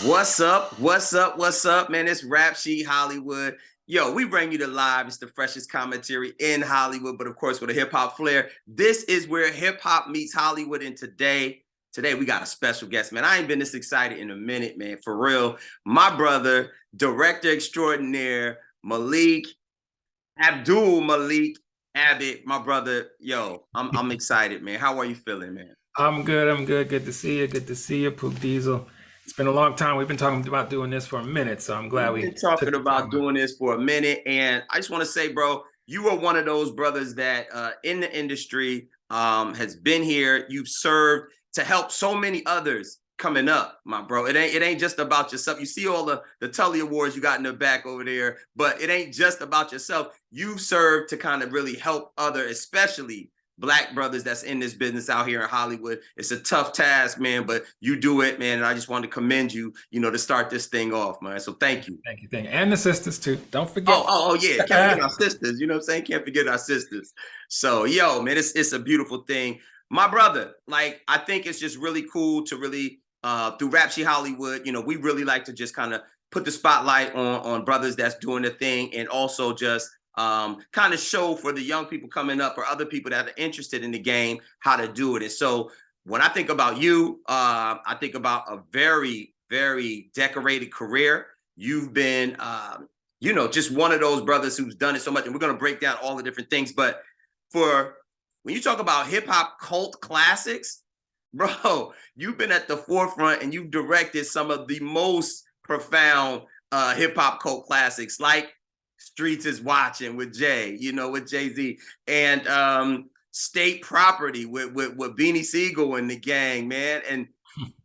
What's up? What's up? What's up, man? It's Rap Sheet Hollywood. Yo, we bring you the live. It's the freshest commentary in Hollywood, but of course with a hip hop flair. This is where hip hop meets Hollywood. And today we got a special guest, man. I ain't been this excited in a minute, man. For real. My brother, director extraordinaire, Abdul Malik Abbott, my brother. Yo, I'm excited, man. How are you feeling, man? I'm good. I'm good. Good to see you. Good to see you, Poop Diesel. It's been a long time. We've been talking about doing this for a minute, so I'm glad We've we been took talking the about time out. doing this for a minute, and I just want to say, bro, you are one of those brothers that in the industry has been here. You've served to help so many others coming up, my bro. It ain't just about yourself. You see all the Tully Awards you got in the back over there, but it ain't just about yourself. You've served to kind of really help other, especially Black brothers that's in this business out here in Hollywood. It's a tough task, man, but you do it, man. And I just wanted to commend you, to start this thing off, man. So thank you. Thank you. Thank you. And the sisters too. Don't Oh, forget. oh, oh yeah. Can't forget our sisters. You know what I'm saying? Can't forget our sisters. So, yo, man, it's a beautiful thing. My brother, like, I think it's just really cool to really through Rap Sheet Hollywood, we really like to just kind of put the spotlight on brothers that's doing the thing, and also just kind of show for the young people coming up or other people that are interested in the game how to do it. And so when I think about you, I think about a very, very decorated career. You've been just one of those brothers who's done it so much. And we're going to break down all the different things. But for when you talk about hip hop cult classics, bro, you've been at the forefront and you've directed some of the most profound hip hop cult classics, like Streets is Watching with Jay, with Jay Z, and State Property with Beanie Siegel and the gang, man. And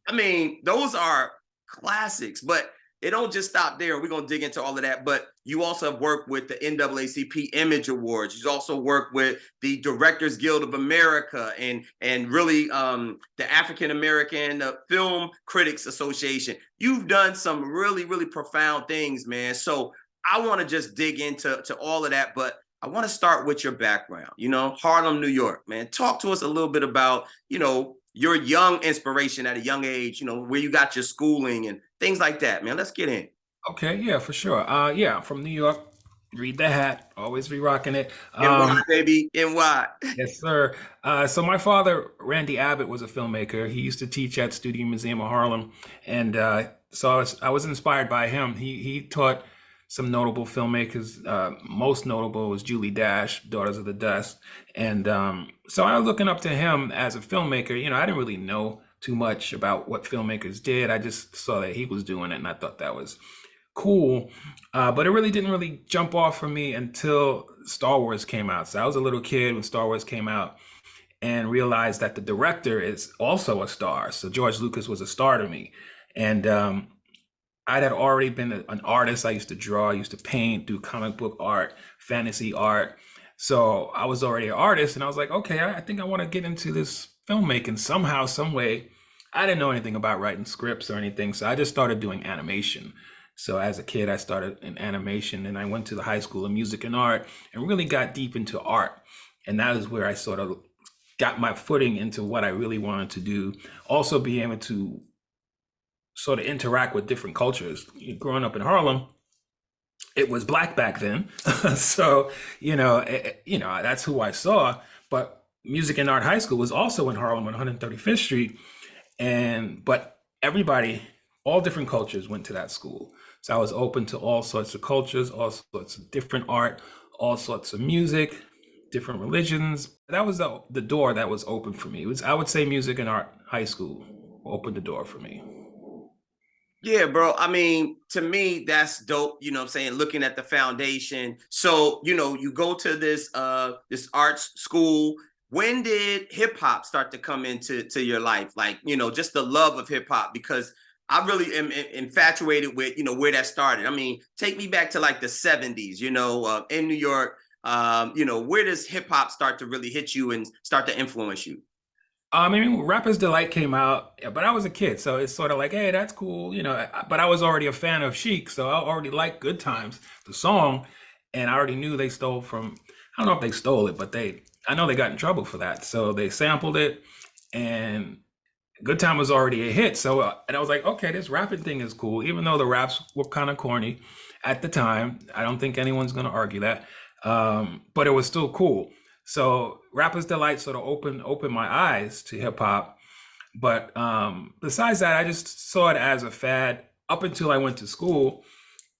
I mean, those are classics, but it don't just stop there. We're gonna dig into all of that. But you also have worked with the NAACP Image Awards. You also worked with the Directors Guild of America and really the African American Film Critics Association. You've done some really, really profound things, man. So I want to just dig into all of that, but I want to start with your background. Harlem, New York, man. Talk to us a little bit about, your young inspiration at a young age, where you got your schooling and things like that, man. Let's get in. Okay, yeah, for sure. Yeah, I'm from New York. Read the hat. Always be rocking it. NY, baby, NY. Yes, sir. So my father, Randy Abbott, was a filmmaker. He used to teach at Studio Museum of Harlem, and so I was inspired by him. He taught some notable filmmakers. Most notable was Julie Dash, Daughters of the Dust, and so I was looking up to him as a filmmaker. I didn't really know too much about what filmmakers did. I just saw that he was doing it, and I thought that was cool. But it really didn't really jump off for me until Star Wars came out. So I was a little kid when Star Wars came out and realized that the director is also a star. So George Lucas was a star to me. And I had already been an artist. I used to draw, I used to paint, do comic book art, fantasy art. So I was already an artist, and I was like, okay, I think I want to get into this filmmaking somehow, some way. I didn't know anything about writing scripts or anything, so I just started doing animation. So as a kid, I started in animation, and I went to the High School of Music and Art and really got deep into art. And that is where I sort of got my footing into what I really wanted to do. Also be able to sort of interact with different cultures. Growing up in Harlem, it was black back then. So, that's who I saw. But Music and Art High School was also in Harlem on 135th Street. But everybody, all different cultures went to that school. So I was open to all sorts of cultures, all sorts of different art, all sorts of music, different religions. That was the door that was open for me. I would say Music and Art High School opened the door for me. Yeah, bro. I mean, to me, that's dope. You know what I'm saying? Looking at the foundation. So, you go to this arts school. When did hip hop start to come into your life? Like, just the love of hip hop, because I really am infatuated with, where that started. I mean, take me back to like the 70s, in New York. Where does hip hop start to really hit you and start to influence you? I mean, Rapper's Delight came out, yeah, but I was a kid, so it's sort of like, hey, that's cool, But I was already a fan of Chic, so I already liked Good Times, the song, and I already knew they stole from. I don't know if they stole it, but I know they got in trouble for that. So they sampled it, and Good Time was already a hit. So, and I was like, okay, this rapping thing is cool, even though the raps were kind of corny at the time. I don't think anyone's going to argue that. But it was still cool. So, Rapper's Delight sort of opened my eyes to hip hop. But besides that, I just saw it as a fad up until I went to school.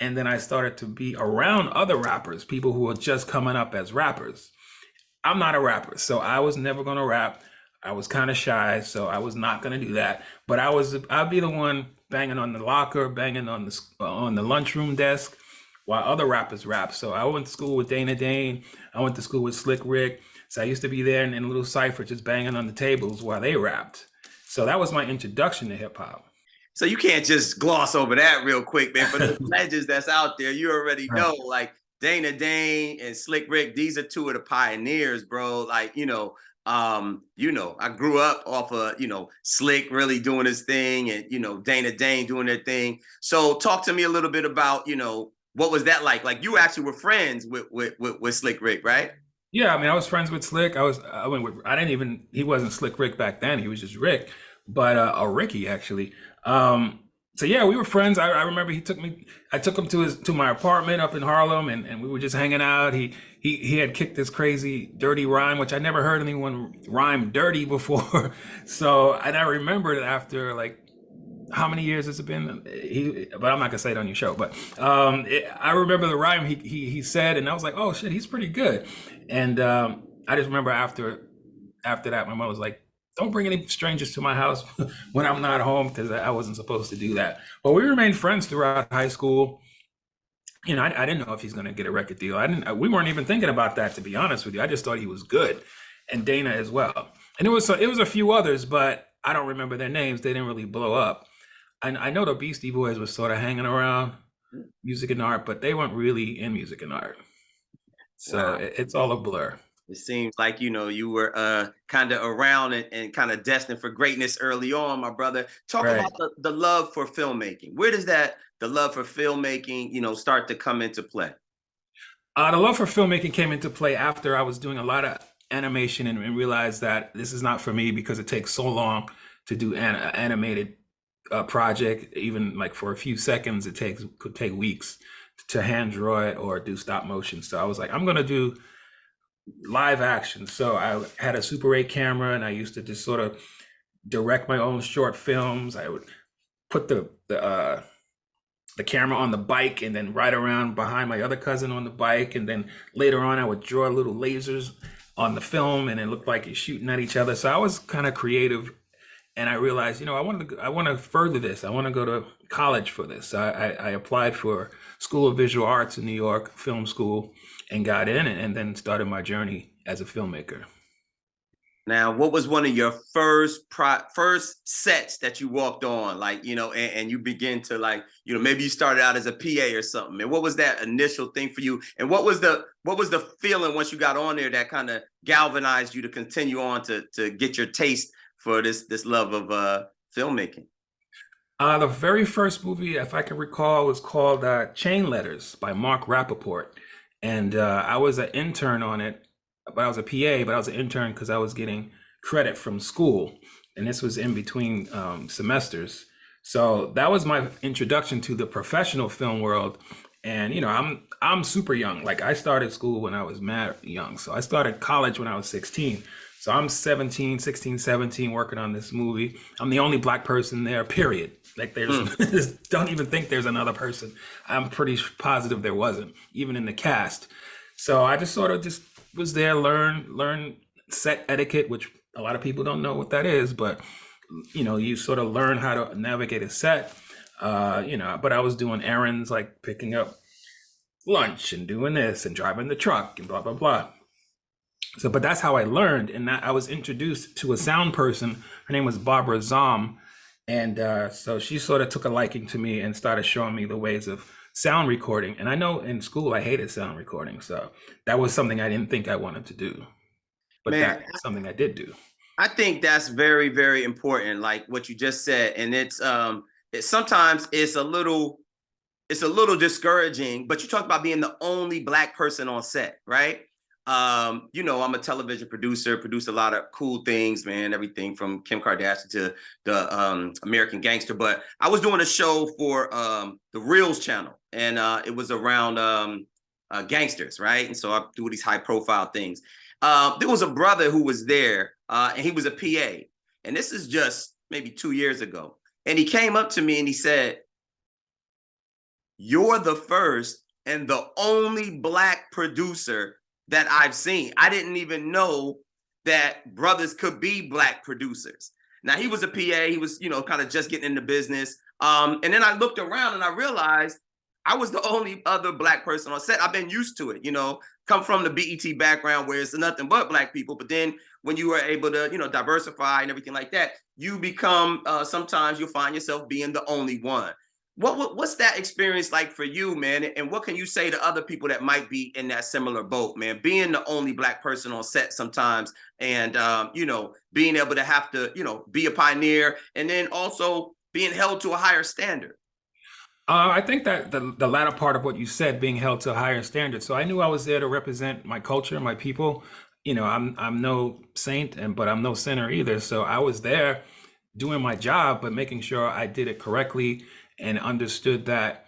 And then I started to be around other rappers, people who were just coming up as rappers. I'm not a rapper, so I was never going to rap. I was kind of shy, so I was not going to do that. But I'd be the one banging on the locker, banging on the lunchroom desk, while other rappers rap. So I went to school with Dane. I went to school with Slick Rick. So I used to be there in a little cipher, just banging on the tables while they rapped. So that was my introduction to hip hop. So you can't just gloss over that real quick, man. For the legends that's out there, you already know, like Dane and Slick Rick, these are two of the pioneers, bro. Like, I grew up off of, Slick really doing his thing and, Dane doing their thing. So talk to me a little bit about, what was that like? Like you actually were friends with Slick Rick, right? Yeah, I mean, I was friends with Slick. I didn't even, he wasn't Slick Rick back then. He was just Rick, but Ricky actually. So yeah, we were friends. I remember I took him to my apartment up in Harlem, and we were just hanging out. He had kicked this crazy dirty rhyme, which I never heard anyone rhyme dirty before. So, and I remembered after like, how many years has it been? But I'm not gonna say it on your show. But I remember the rhyme he said, and I was like, oh shit, he's pretty good. And I just remember after that, my mom was like, don't bring any strangers to my house when I'm not home, because I wasn't supposed to do that. But we remained friends throughout high school. I didn't know if he's gonna get a record deal. We weren't even thinking about that, to be honest with you. I just thought he was good, and Dana as well. And it was a few others, but I don't remember their names. They didn't really blow up. And I know the Beastie Boys were sort of hanging around music and art, but they weren't really in music and art. So wow. It's all a blur. It seems like, you were kind of around and kind of destined for greatness early on, my brother. Talk about the love for filmmaking. Where does the love for filmmaking, start to come into play? The love for filmmaking came into play after I was doing a lot of animation and realized that this is not for me, because it takes so long to do animated project. Even like for a few seconds, could take weeks to hand draw it or do stop motion. So I was like, I'm gonna do live action. So I had a Super 8 camera, and I used to just sort of direct my own short films. I would put the camera on the bike and then ride around behind my other cousin on the bike, and then later on I would draw little lasers on the film, and it looked like you're shooting at each other. So I was kind of creative. And I realized, I want to further this. I want to go to college for this. I applied for School of Visual Arts in New York, film school, and got in, and then started my journey as a filmmaker. Now, what was one of your first sets that you walked on, like, and you begin to like, maybe you started out as a PA or something, and what was that initial thing for you? And what was the feeling once you got on there that kind of galvanized you to continue on to get your taste for this love of filmmaking? The very first movie, if I can recall, was called Chain Letters by Mark Rappaport. And I was an intern on it, but I was a PA, but I was an intern because I was getting credit from school. And this was in between semesters. So that was my introduction to the professional film world. And, I'm super young. Like I started school when I was mad young. So I started college when I was 16. So I'm 16, 17, working on this movie. I'm the only Black person there, period. Like don't even think there's another person. I'm pretty positive there wasn't, even in the cast. So I just sort of just was there, learn set etiquette, which a lot of people don't know what that is, but you sort of learn how to navigate a set. But I was doing errands, like picking up lunch and doing this and driving the truck and blah, blah, blah. So, but that's how I learned. And I was introduced to a sound person. Her name was Barbara Zom. And so she sort of took a liking to me and started showing me the ways of sound recording. And I know in school I hated sound recording. So that was something I didn't think I wanted to do. But that's something I did do. I think that's very, very important, like what you just said. And it's sometimes it's a little discouraging, but you talk about being the only Black person on set, right? You know, I'm a television producer, produce a lot of cool things, man. Everything from Kim Kardashian to the American Gangster. But I was doing a show for the Reels channel, and it was around gangsters, right? And so I do these high profile things. There was a brother who was there, and he was a PA. And this is just maybe 2 years ago. And he came up to me and he said, "You're the first and the only Black producer that I've seen. I didn't even know that brothers could be Black producers." Now, he was a PA. He was, you know, kind of just getting into business. And then I looked around and I realized I was the only other Black person on set. I've been used to it, you know, come from the BET background where it's nothing but Black people. But then when you are able to, you know, diversify and everything like that, you become, sometimes you'll find yourself being the only one. What's that experience like for you, man? And what can you say to other people that might be in that similar boat, man? Being the only Black person on set sometimes, and you know, being able to have to, you know, be a pioneer, and then also being held to a higher standard. I think that the latter part of what you said, being held to a higher standard. So I knew I was there to represent my culture, my people. You know, I'm no saint, but I'm no sinner either. So I was there doing my job, but making sure I did it correctly and understood that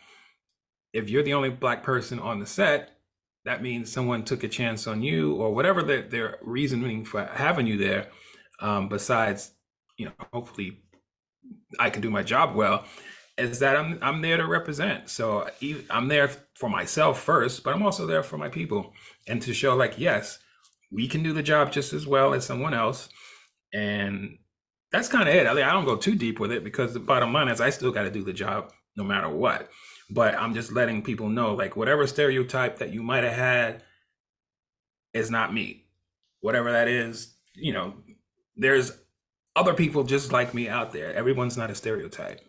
if you're the only Black person on the set, that means someone took a chance on you, or whatever their reasoning for having you there. Besides, you know, hopefully I can do my job well, is that I'm there to represent. So I'm there for myself first, but I'm also there for my people, and to show like, yes, we can do the job just as well as someone else. And that's kind of it. I don't go too deep with it, because the bottom line is I still got to do the job no matter what. But I'm just letting people know, like, whatever stereotype that you might have had is not me. Whatever that is, you know, there's other people just like me out there. Everyone's not a stereotype.